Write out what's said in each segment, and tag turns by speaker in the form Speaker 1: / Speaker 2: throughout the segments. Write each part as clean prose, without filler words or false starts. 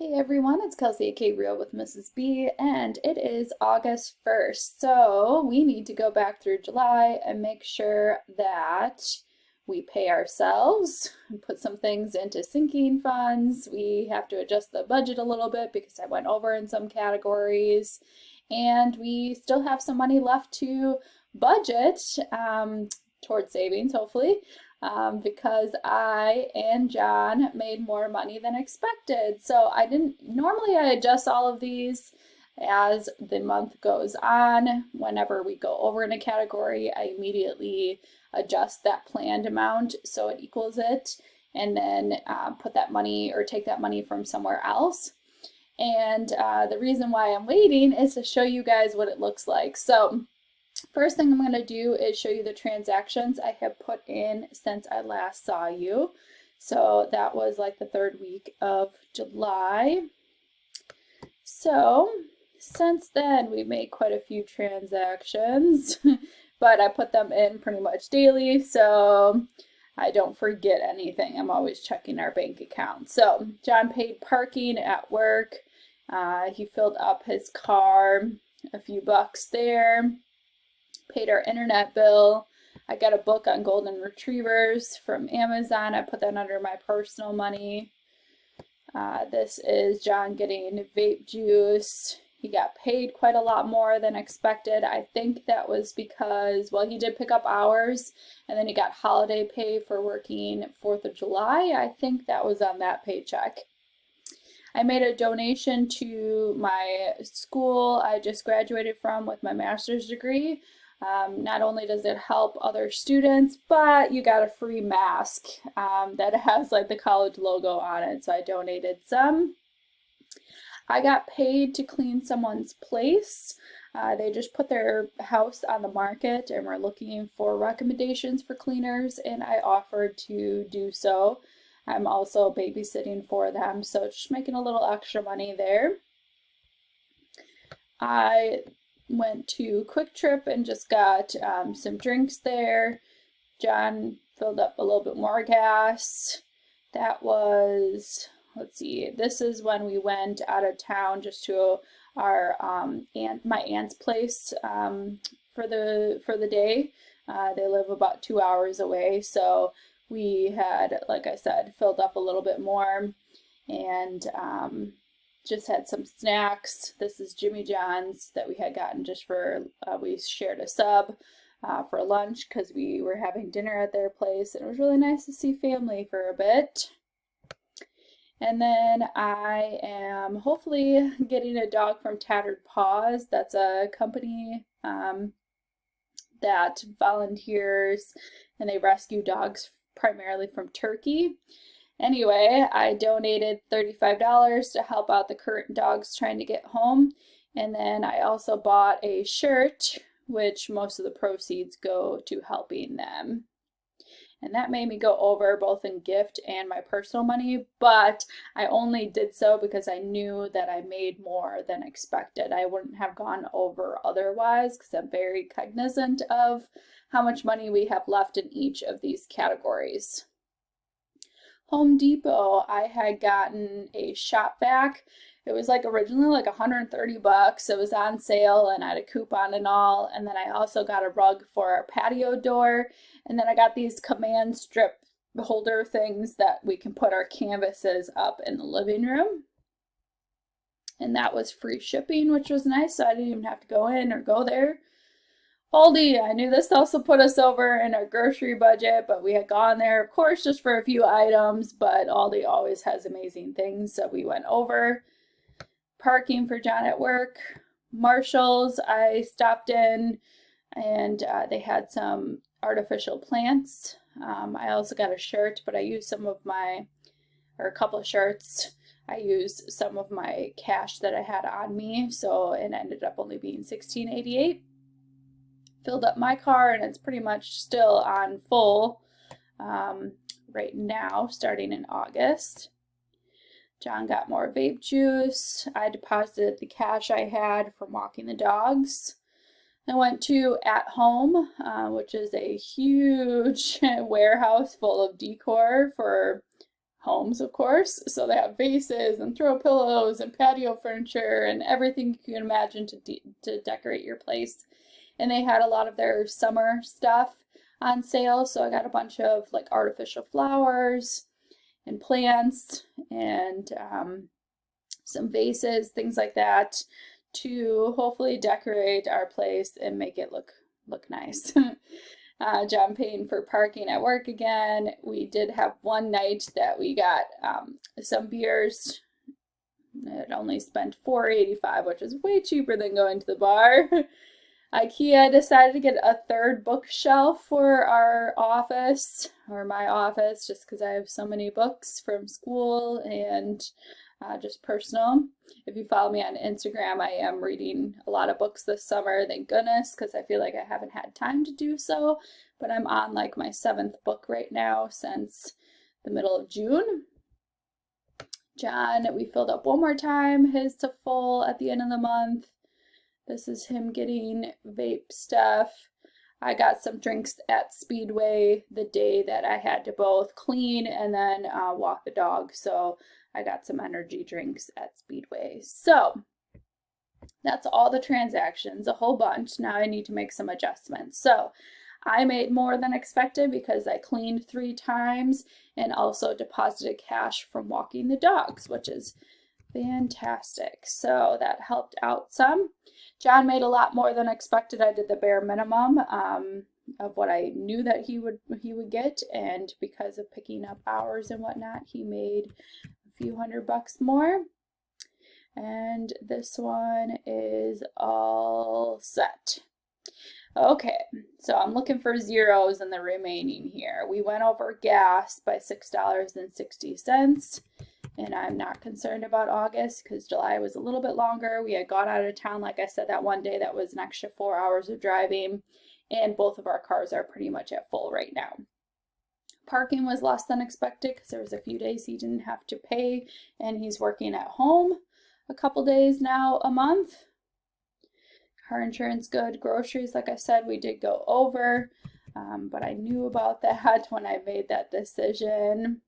Speaker 1: Hey everyone, it's Kelsey aka Real with Mrs. B, and it is August 1st. So we need to go back through July and make sure that we pay ourselves and put some things into sinking funds. We have to adjust the budget a little bit because I went over in some categories, and we still have some money left to budget towards savings, hopefully because I and John made more money than expected. So normally I adjust all of these as the month goes on. Whenever we go over in a category, I immediately adjust that planned amount so it equals it, and then put that money or take that money from somewhere else. And the reason why I'm waiting is to show you guys what it looks like. So first thing I'm going to do is show you the transactions I have put in since I last saw you. So that was like the third week of July. So since then we made quite a few transactions, but I put them in pretty much daily so I don't forget anything. I'm always checking our bank account. So John paid parking at work. He filled up his car, a few bucks there. Paid our internet bill. I got a book on golden retrievers from Amazon. I put that under my personal money. This is John getting vape juice. He got paid quite a lot more than expected. I think that was because, well, he did pick up hours and then he got holiday pay for working 4th of July. I think that was on that paycheck. I made a donation to my school I just graduated from with my master's degree. Not only does it help other students, but you got a free mask that has like the college logo on it, so I donated some. I got paid to clean someone's place. They just put their house on the market and were looking for recommendations for cleaners, and I offered to do so. I'm also babysitting for them, so just making a little extra money there. I went to Quick Trip and just got some drinks there. John filled up a little bit more gas. That was, let's see, this is when we went out of town just to our my aunt's place for the day. They live about 2 hours away, so we had, like I said, filled up a little bit more and just had some snacks. This is Jimmy John's that we had gotten just for, we shared a sub for lunch because we were having dinner at their place, and it was really nice to see family for a bit. And then I am hopefully getting a dog from Tattered Paws. That's a company that volunteers and they rescue dogs primarily from Turkey. Anyway, I donated $35 to help out the current dogs trying to get home. And then I also bought a shirt, which most of the proceeds go to helping them. And that made me go over both in gift and my personal money, but I only did so because I knew that I made more than expected. I wouldn't have gone over otherwise because I'm very cognizant of how much money we have left in each of these categories. Home Depot, I had gotten a shop vac. It was like originally like 130 bucks. It was on sale and I had a coupon and all. And then I also got a rug for our patio door. And then I got these command strip holder things that we can put our canvases up in the living room. And that was free shipping, which was nice. So I didn't even have to go in or go there. Aldi, I knew this also put us over in our grocery budget, but we had gone there, of course, just for a few items, but Aldi always has amazing things, so we went over. Parking for John at work. Marshalls, I stopped in, and they had some artificial plants. I also got a shirt, but I used some of my, or a couple of shirts. I used some of my cash that I had on me, so it ended up only being $16.88. Filled up my car, and it's pretty much still on full right now, starting in August. John got more vape juice. I deposited the cash I had from walking the dogs. I went to At Home, which is a huge warehouse full of decor for homes, of course. So they have vases and throw pillows and patio furniture and everything you can imagine to decorate your place. And they had a lot of their summer stuff on sale. So I got a bunch of like artificial flowers and plants and some vases, things like that, to hopefully decorate our place and make it look nice. John paying for parking at work again. We did have one night that we got some beers. It only spent $4.85, which is way cheaper than going to the bar. IKEA decided to get a third bookshelf for our office, or my office, just because I have so many books from school and just personal. If you follow me on Instagram, I am reading a lot of books this summer, thank goodness, because I feel like I haven't had time to do so. But I'm on like my 7th book right now since the middle of June. John, we filled up one more time, his to full at the end of the month. This is him getting vape stuff. I got some drinks at Speedway the day that I had to both clean and then walk the dog. So I got some energy drinks at Speedway. So that's all the transactions, a whole bunch. Now I need to make some adjustments. So I made more than expected because I cleaned 3 times and also deposited cash from walking the dogs, which is fantastic. So that helped out some. John made a lot more than expected. I did the bare minimum of what I knew that he would get, and because of picking up hours and whatnot, he made a few $100 more. And this one is all set. Okay, so I'm looking for zeros in the remaining here. We went over gas by $6.60. And I'm not concerned about August because July was a little bit longer. We had gone out of town, like I said, that one day. That was an extra 4 hours of driving. And both of our cars are pretty much at full right now. Parking was less than expected because there was a few days he didn't have to pay. And he's working at home a couple days now a month. Car insurance good. Groceries, like I said, we did go over. But I knew about that when I made that decision.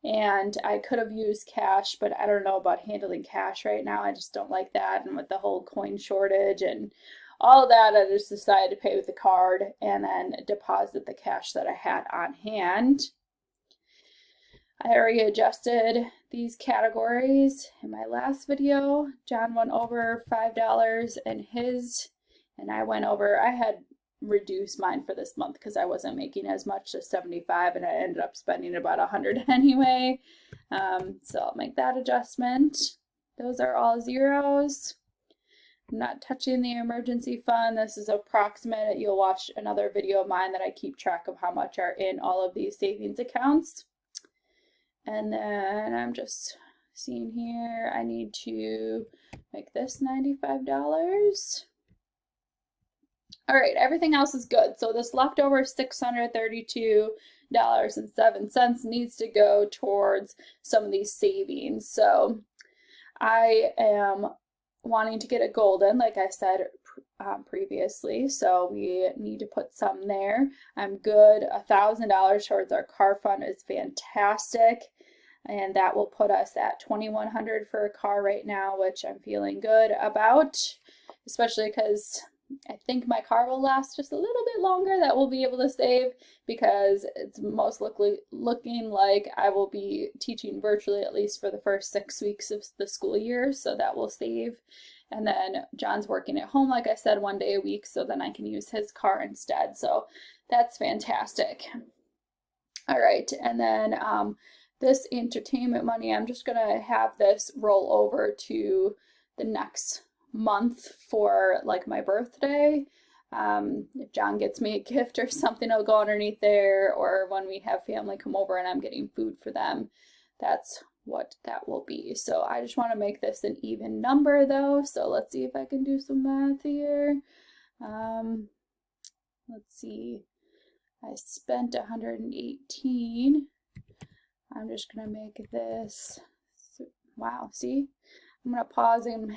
Speaker 1: And I could have used cash, but I don't know about handling cash right now. I just don't like that. And with the whole coin shortage and all of that, I just decided to pay with the card and then deposit the cash that I had on hand. I already adjusted these categories in my last video. John went over $5 in his, and I went over, I had reduce mine for this month because I wasn't making as much as 75 and I ended up spending about 100 anyway. So I'll make that adjustment. Those are all zeros. I'm not touching the emergency fund. This is approximate. You'll watch another video of mine that I keep track of how much are in all of these savings accounts. And then I'm just seeing here, I need to make this $95. All right, everything else is good. So this leftover $632.07 needs to go towards some of these savings. So I am wanting to get a golden, like I said previously. So we need to put some there. I'm good. $1,000 towards our car fund is fantastic. And that will put us at $2,100 for a car right now, which I'm feeling good about, especially because I think my car will last just a little bit longer. That we'll be able to save because it's most looking like I will be teaching virtually at least for the first 6 weeks of the school year. So that will save. And then John's working at home, like I said, 1 day a week. So then I can use his car instead. So that's fantastic. All right. And then this entertainment money, I'm just going to have this roll over to the next month for like my birthday. If John gets me a gift or something, it'll go underneath there, or when we have family come over and I'm getting food for them, that's what that will be. So I just want to make this an even number though, so let's see if I can do some math here. Let's see, I spent 118. I'm just gonna make this, wow, see, I'm going to pause and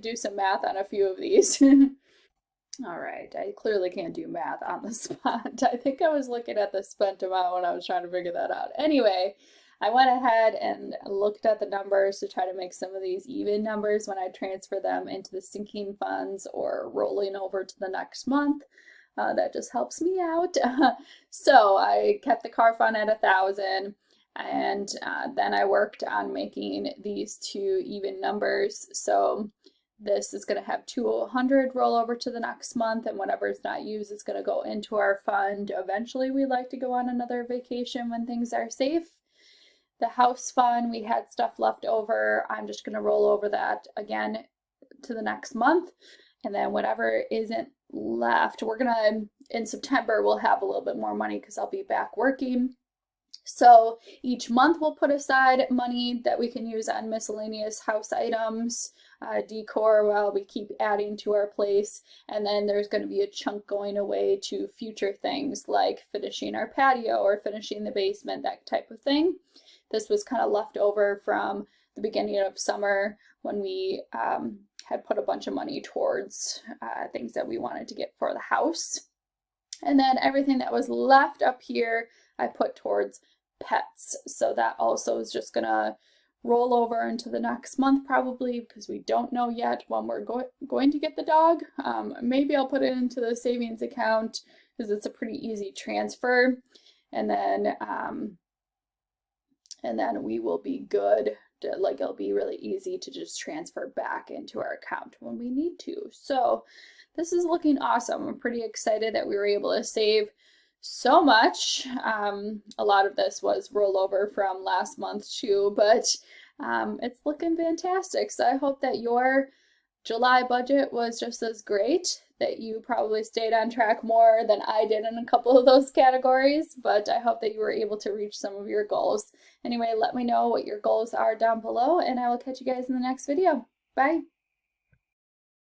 Speaker 1: do some math on a few of these. All right, I clearly can't do math on the spot. I think I was looking at the spent amount when I was trying to figure that out. Anyway, I went ahead and looked at the numbers to try to make some of these even numbers when I transfer them into the sinking funds or rolling over to the next month. That just helps me out. So I kept the car fund at 1,000, and then I worked on making these two even numbers. So this is going to have 200 roll over to the next month, and whatever is not used is going to go into our fund. Eventually, we'd like to go on another vacation when things are safe. The house fund, we had stuff left over. I'm just going to roll over that again to the next month. And then whatever isn't left, we're going to, in September, we'll have a little bit more money because I'll be back working. So each month we'll put aside money that we can use on miscellaneous house items, decor while we keep adding to our place. And then there's going to be a chunk going away to future things like finishing our patio or finishing the basement, that type of thing. This was kind of left over from the beginning of summer when we had put a bunch of money towards things that we wanted to get for the house. And then everything that was left up here, I put towards pets. So that also is just gonna roll over into the next month probably, because we don't know yet when we're going to get the dog. Maybe I'll put it into the savings account because it's a pretty easy transfer. And then we will be good. Like, it'll be really easy to just transfer back into our account when we need to. So this is looking awesome. I'm pretty excited that we were able to save so much. A lot of this was rollover from last month too, but it's looking fantastic. So I hope that your July budget was just as great, that you probably stayed on track more than I did in a couple of those categories, but I hope that you were able to reach some of your goals. Anyway, let me know what your goals are down below, and I will catch you guys in the next video. Bye.